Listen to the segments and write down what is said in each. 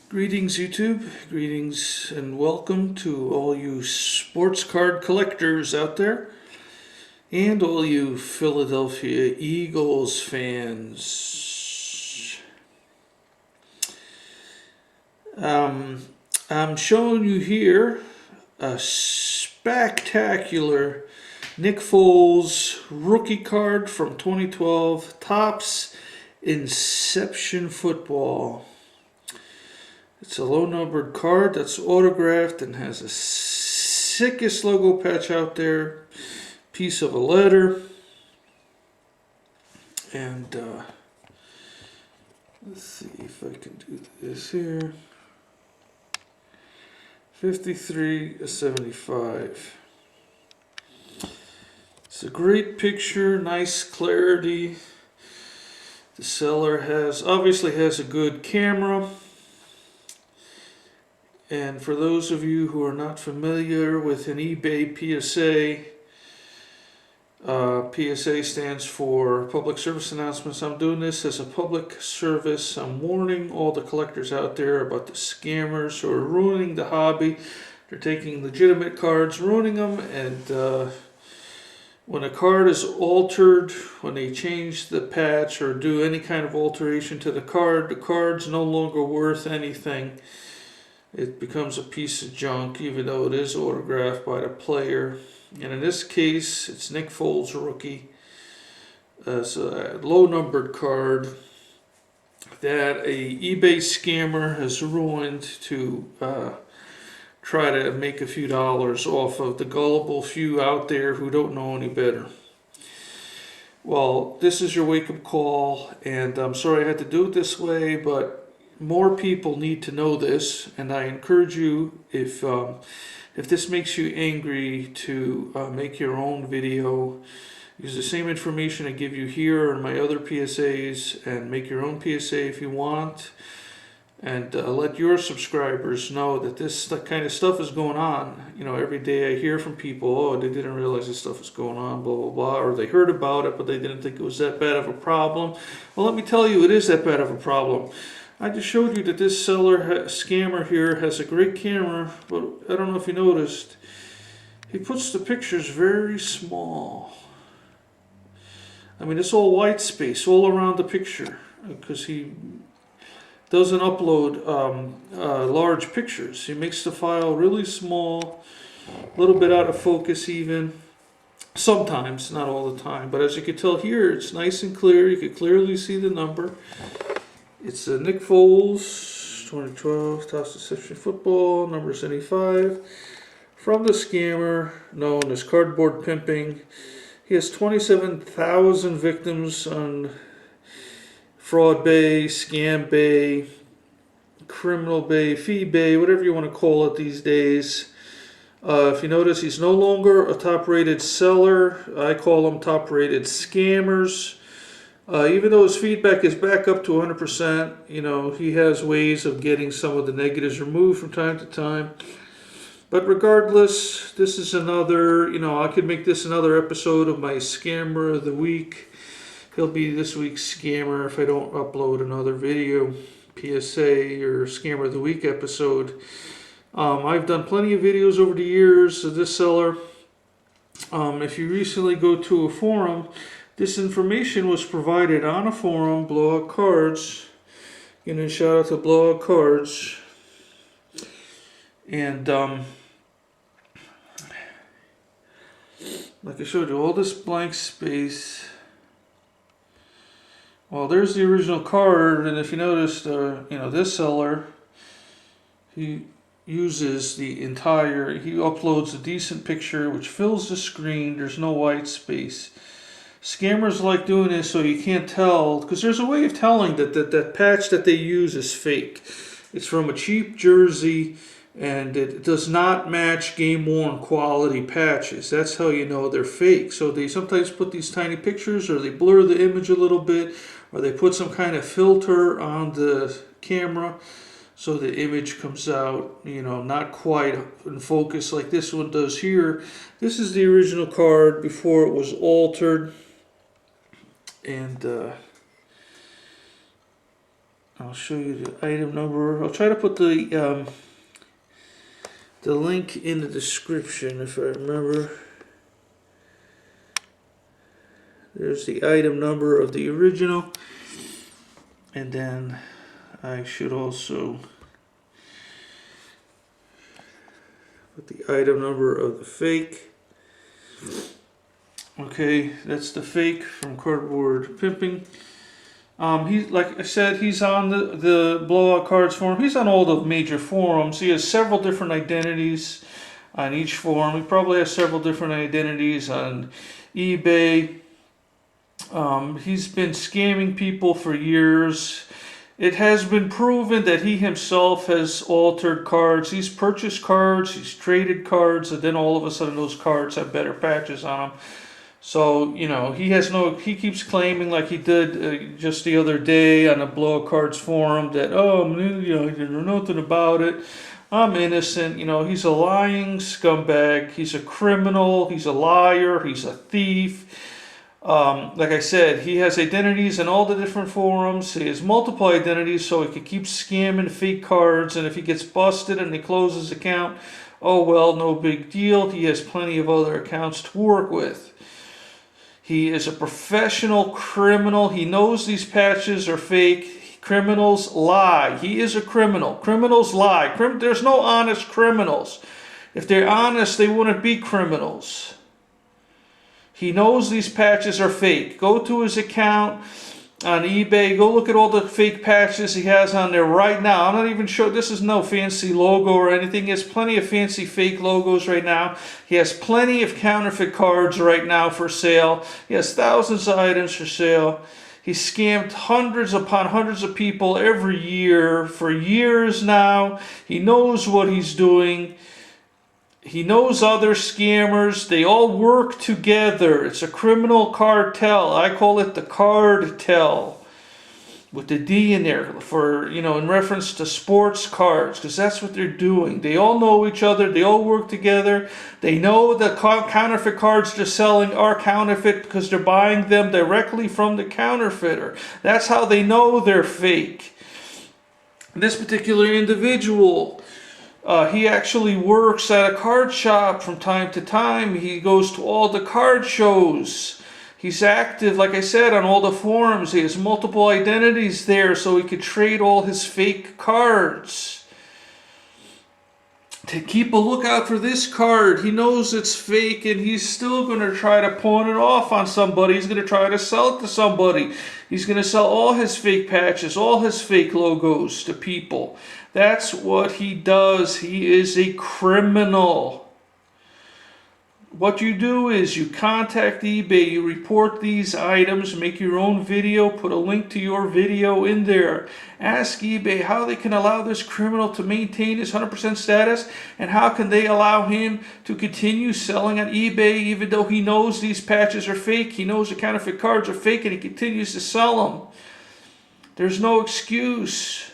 Greetings YouTube, greetings and welcome to all you sports card collectors out there and all you Philadelphia Eagles fans. I'm showing you here a spectacular Nick Foles rookie card from 2012, Topps Inception Football. It's a low-numbered card that's autographed and has the sickest logo patch out there. Piece of a letter. And let's see if I can do this here. 53/75. It's a great picture, nice clarity. The seller obviously has a good camera. And for those of you who are not familiar with an eBay PSA, PSA stands for Public Service Announcements. I'm doing this as a public service. I'm warning all the collectors out there about the scammers who are ruining the hobby. They're taking legitimate cards, ruining them, and when a card is altered, when they change the patch or do any kind of alteration to the card's no longer worth anything. It becomes a piece of junk, even though it is autographed by the player. And in this case, it's Nick Foles rookie. It's a low-numbered card that a eBay scammer has ruined to try to make a few dollars off of the gullible few out there who don't know any better. Well, this is your wake-up call, and I'm sorry I had to do it this way, but more people need to know this, and I encourage you, if this makes you angry, to make your own video. Use the same information I give you here in my other PSAs, and make your own PSA if you want, and let your subscribers know that that kind of stuff is going on. You know, every day I hear from people, oh, they didn't realize this stuff was going on, blah, blah, blah, or they heard about it, but they didn't think it was that bad of a problem. Well, let me tell you, it is that bad of a problem. I just showed you that this scammer here has a great camera, but I don't know if you noticed, he puts the pictures very small. I mean, it's all white space all around the picture because he doesn't upload large pictures. He makes the file really small, a little bit out of focus even. Sometimes, not all the time, but as you can tell here, it's nice and clear. You can clearly see the number. It's a Nick Foles, 2012, Topps Inception Football, number 75, from the scammer known as Cardboard Pimping. He has 27,000 victims on Fraud Bay, Scam Bay, Criminal Bay, Fee Bay, whatever you want to call it these days. If you notice, he's no longer a top-rated seller. I call them top-rated scammers. Even though his feedback is back up to 100%, you know, he has ways of getting some of the negatives removed from time to time. But regardless, this is another, you know, I could make this another episode of my Scammer of the Week. He'll be this week's scammer if I don't upload another video, PSA or Scammer of the Week episode. I've done plenty of videos over the years of this seller. If you recently go to a forum, this information was provided on a forum, Blowout Cards. Again, a shout out to Blowout Cards. And like I showed you, all this blank space. Well, there's the original card, and if you notice, this seller, he uses the entire. He uploads a decent picture which fills the screen. There's no white space. Scammers like doing this so you can't tell, because there's a way of telling that patch that they use is fake. It's from a cheap jersey, and it does not match game-worn quality patches. That's how you know they're fake. So they sometimes put these tiny pictures, or they blur the image a little bit, or they put some kind of filter on the camera so the image comes out, you know, not quite in focus like this one does here. This is the original card before it was altered. And I'll show you the item number. I'll try to put the link in the description if I remember. There's the item number of the original, and then I should also put the item number of the fake. Okay, that's the fake from Cardboard Pimping. He's, like I said, he's on the Blowout Cards forum. He's on all the major forums. He has several different identities on each forum. He probably has several different identities on eBay. He's been scamming people for years. It has been proven that he himself has altered cards. He's purchased cards, he's traded cards, and then all of a sudden those cards have better patches on them. So, you know, he keeps claiming, like he did just the other day on the Blowout Cards forum, that, oh, you know, you know nothing about it. I'm innocent. You know, he's a lying scumbag. He's a criminal. He's a liar. He's a thief. Like I said, he has identities in all the different forums. He has multiple identities so he can keep scamming fake cards. And if he gets busted and he closes his account, oh well, no big deal. He has plenty of other accounts to work with. He is a professional criminal. He knows these patches are fake. Criminals lie. He is a criminal. Criminals lie. There's no honest criminals. If they're honest, they wouldn't be criminals. He knows these patches are fake. Go to his account on eBay. Go look at all the fake patches he has on there right now. I'm not even sure. This is no fancy logo or anything. He has plenty of fancy fake logos right now. He has plenty of counterfeit cards right now for sale. He has thousands of items for sale. He's scammed hundreds upon hundreds of people every year for years now. He knows what he's doing. He knows other scammers. They all work together. It's a criminal cartel. I call it the cardtel, with the D in there, for, you know, in reference to sports cards, because that's what they're doing. They all know each other. They all work together. They know the counterfeit cards they're selling are counterfeit because they're buying them directly from the counterfeiter. That's how they know they're fake. This particular individual, he actually works at a card shop from time to time. He goes to all the card shows. He's active, like I said, on all the forums. He has multiple identities there so he could trade all his fake cards. To keep a lookout for this card. He knows it's fake and he's still going to try to pawn it off on somebody. He's going to try to sell it to somebody. He's going to sell all his fake patches, all his fake logos to people. That's what he does. He is a criminal. What you do is you contact eBay, you report these items, make your own video, put a link to your video in there. Ask eBay how they can allow this criminal to maintain his 100% status, and how can they allow him to continue selling on eBay even though he knows these patches are fake. He knows the counterfeit cards are fake and he continues to sell them. There's no excuse.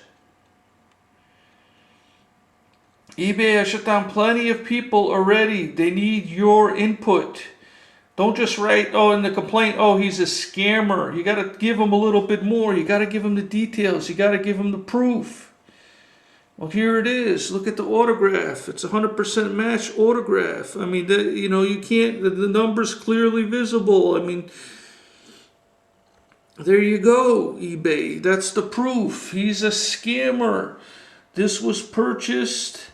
eBay has shut down plenty of people already. They need your input. Don't just write, oh, in the complaint, oh, he's a scammer. You got to give him a little bit more. You got to give him the details. You got to give him the proof. Well, here it is. Look at the autograph. It's a 100% match autograph. I mean, you know, you can't, the number's clearly visible. I mean, there you go, eBay. That's the proof. He's a scammer. This was purchased.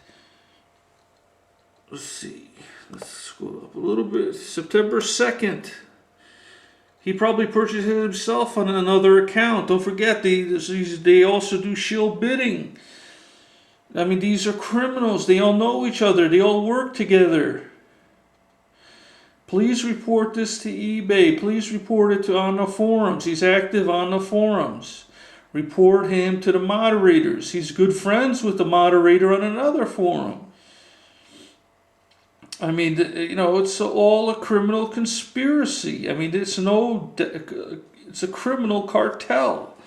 Let's see, let's scroll up a little bit. September 2nd. He probably purchased it himself on another account. Don't forget, they also do shield bidding. I mean, these are criminals. They all know each other. They all work together. Please report this to eBay. Please report it on the forums. He's active on the forums. Report him to the moderators. He's good friends with the moderator on another forum. I mean, you know, it's all a criminal conspiracy. I mean, it's a criminal cartel.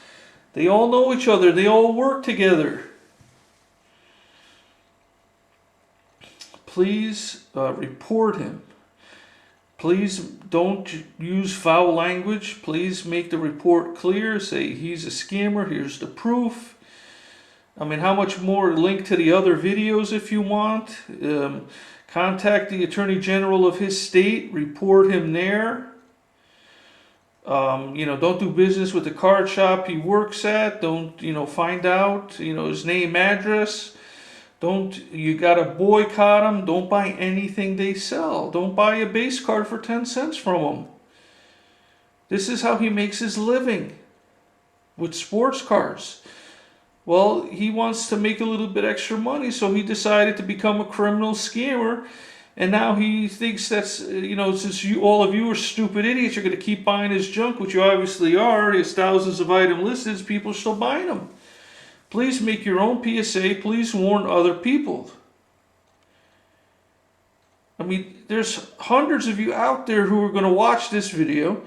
They all know each other. They all work together. Please report him. Please don't use foul language. Please make the report clear. Say he's a scammer. Here's the proof. I mean, how much more? Link to the other videos if you want. Contact the Attorney General of his state. Report him there. Don't do business with the card shop he works at. Don't, find out, his name, address. You gotta boycott them. Don't buy anything they sell. Don't buy a base card for 10 cents from him. This is how he makes his living with sports cars. Well, he wants to make a little bit extra money, so he decided to become a criminal scammer. And now he thinks that's, since all of you are stupid idiots, you're going to keep buying his junk, which you obviously are. There's thousands of items listed, people are still buying them. Please make your own PSA. Please warn other people. I mean, there's hundreds of you out there who are going to watch this video.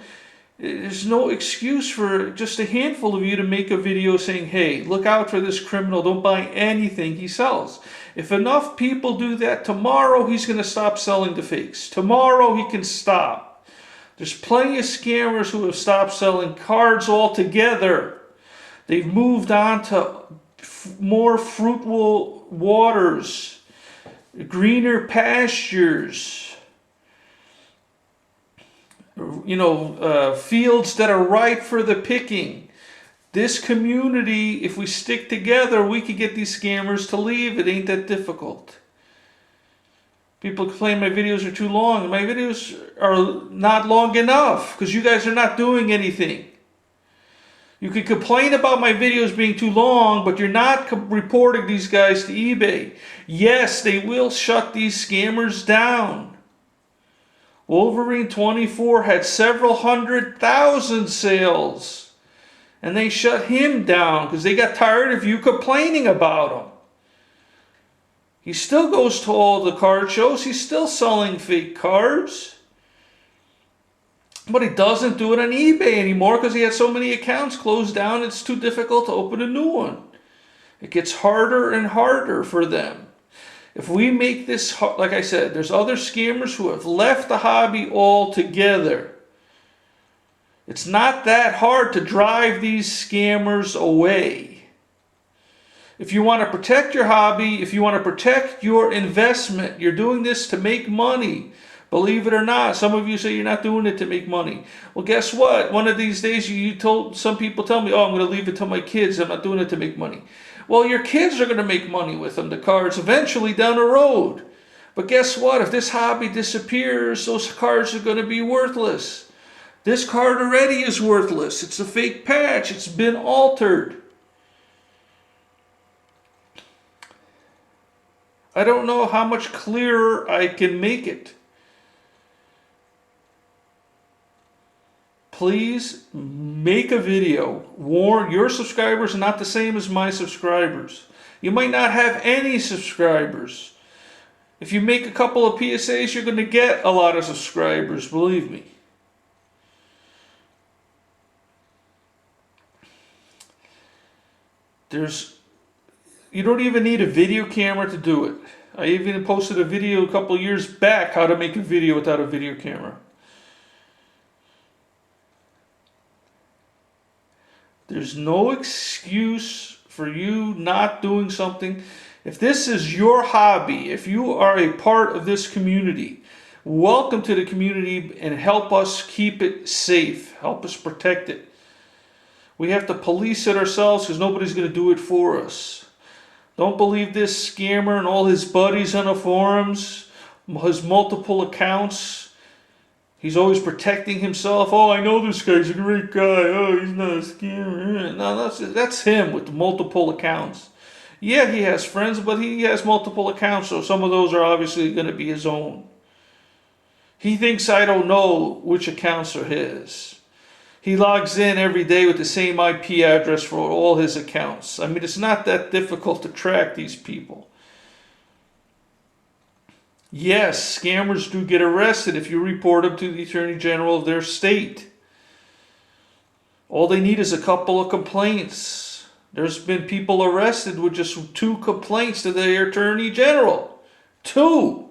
There's no excuse for just a handful of you to make a video saying, hey, look out for this criminal. Don't buy anything he sells. If enough people do that, tomorrow he's going to stop selling the fakes. Tomorrow he can stop. There's plenty of scammers who have stopped selling cards altogether. They've moved on to more fruitful waters, greener pastures, fields that are ripe for the picking. This community, if we stick together, we could get these scammers to leave. It ain't that difficult. People complain my videos are too long. My videos are not long enough because you guys are not doing anything. You can complain about my videos being too long, but you're not reporting these guys to eBay. Yes, they will shut these scammers down. Wolverine 24 had several 100,000 sales, and they shut him down because they got tired of you complaining about him. He still goes to all the card shows. He's still selling fake cards. But he doesn't do it on eBay anymore because he has so many accounts closed down, it's too difficult to open a new one. It gets harder and harder for them. If we make this, like I said, there's other scammers who have left the hobby altogether. It's not that hard to drive these scammers away. If you want to protect your hobby, if you want to protect your investment, you're doing this to make money. Believe it or not, some of you say you're not doing it to make money. Well, guess what? One of these days some people tell me, oh, I'm going to leave it to my kids. I'm not doing it to make money. Well, your kids are going to make money with them, the cards, eventually down the road. But guess what? If this hobby disappears, those cards are going to be worthless. This card already is worthless. It's a fake patch. It's been altered. I don't know how much clearer I can make it. Please make a video. Warn your subscribers are not the same as my subscribers. You might not have any subscribers. If you make a couple of PSAs, you're going to get a lot of subscribers, believe me. You don't even need a video camera to do it. I even posted a video a couple years back how to make a video without a video camera. There's no excuse for you not doing something. If this is your hobby, if you are a part of this community, welcome to the community and help us keep it safe. Help us protect it. We have to police it ourselves because nobody's going to do it for us. Don't believe this scammer and all his buddies on the forums, his multiple accounts. He's always protecting himself. Oh, I know this guy's a great guy. Oh, he's not a scammer. No, that's him with the multiple accounts. Yeah, he has friends, but he has multiple accounts, so some of those are obviously going to be his own. He thinks I don't know which accounts are his. He logs in every day with the same IP address for all his accounts. I mean, it's not that difficult to track these people. Yes, scammers do get arrested if you report them to the Attorney General of their state. All they need is a couple of complaints. There's been people arrested with just 2 complaints to the Attorney General. 2.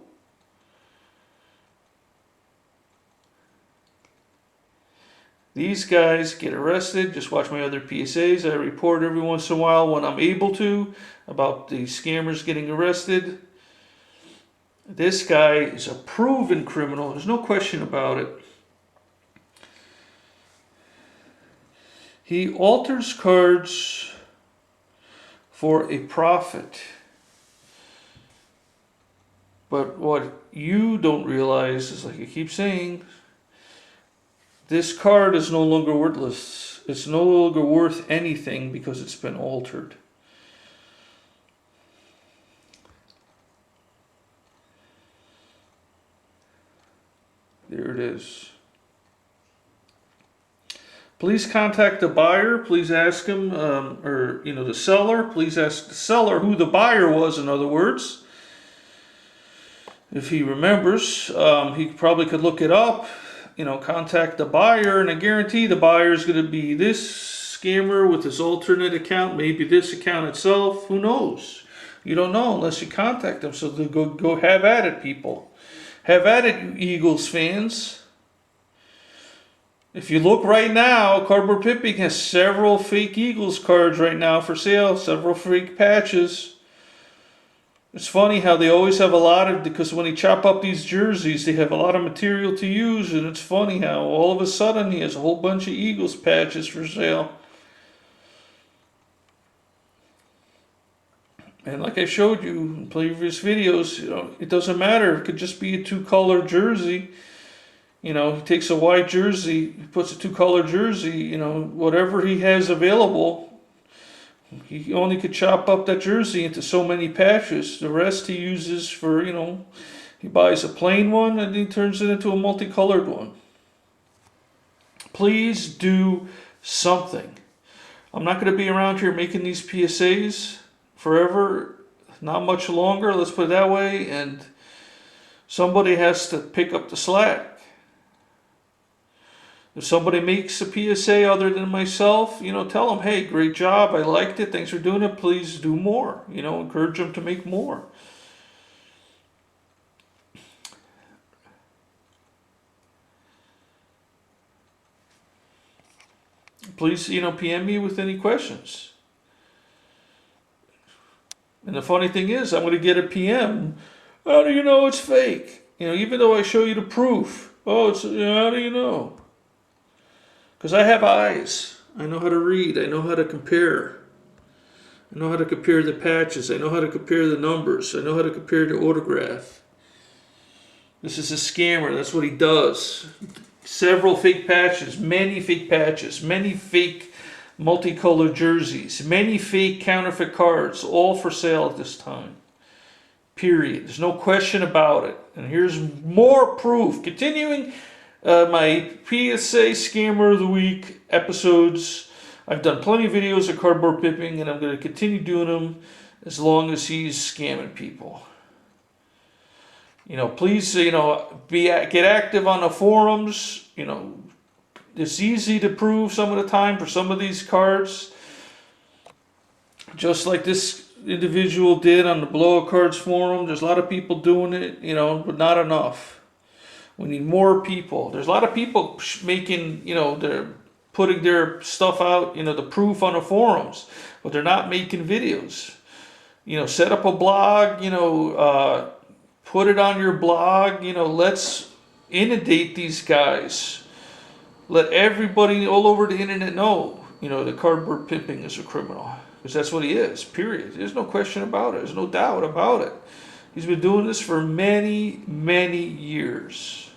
These guys get arrested. Just watch my other PSAs. I report every once in a while when I'm able to about the scammers getting arrested. This guy is a proven criminal. There's no question about it. He alters cards for a profit. But what you don't realize is, like I keep saying, this card is no longer worthless. It's no longer worth anything because it's been altered. There it is. Please contact the buyer. Please ask him, or the seller. Please ask the seller who the buyer was. In other words, if he remembers, he probably could look it up. Contact the buyer, and I guarantee the buyer is going to be this scammer with his alternate account, maybe this account itself. Who knows? You don't know unless you contact them. So go have at it, people. Have at it, you Eagles fans. If you look right now, Cardboard Pimping has several fake Eagles cards right now for sale, several fake patches. It's funny how they always have a lot of, because when they chop up these jerseys, they have a lot of material to use, and it's funny how all of a sudden he has a whole bunch of Eagles patches for sale. And like I showed you in previous videos, it doesn't matter. It could just be a two-color jersey. He takes a white jersey, he puts a two-color jersey, whatever he has available. He only could chop up that jersey into so many patches. The rest he uses for, he buys a plain one and he turns it into a multicolored one. Please do something. I'm not going to be around here making these PSAs forever, not much longer, let's put it that way, and somebody has to pick up the slack. If somebody makes a PSA other than myself, tell them, hey, great job, I liked it, thanks for doing it, please do more. Encourage them to make more. Please, PM me with any questions. And the funny thing is, I'm going to get a PM. How do you know it's fake? Even though I show you the proof. Oh, how do you know? Because I have eyes. I know how to read. I know how to compare. I know how to compare the patches. I know how to compare the numbers. I know how to compare the autograph. This is a scammer. That's what he does. Several fake patches. Many fake multicolored jerseys. Many fake counterfeit cards. All for sale at this time. Period. There's no question about it. And here's more proof. Continuing my PSA Scammer of the Week episodes. I've done plenty of videos of Cardboard Pimping, and I'm going to continue doing them as long as he's scamming people. Please, get active on the forums. It's easy to prove some of the time for some of these cards. Just like this individual did on the Blowout Cards forum. There's a lot of people doing it, but not enough. We need more people. There's a lot of people making, they're putting their stuff out, the proof on the forums, but they're not making videos. Set up a blog, put it on your blog, let's inundate these guys. Let everybody all over the internet know, that Cardboard Pimping is a criminal. Because that's what he is, period. There's no question about it. There's no doubt about it. He's been doing this for many, many years.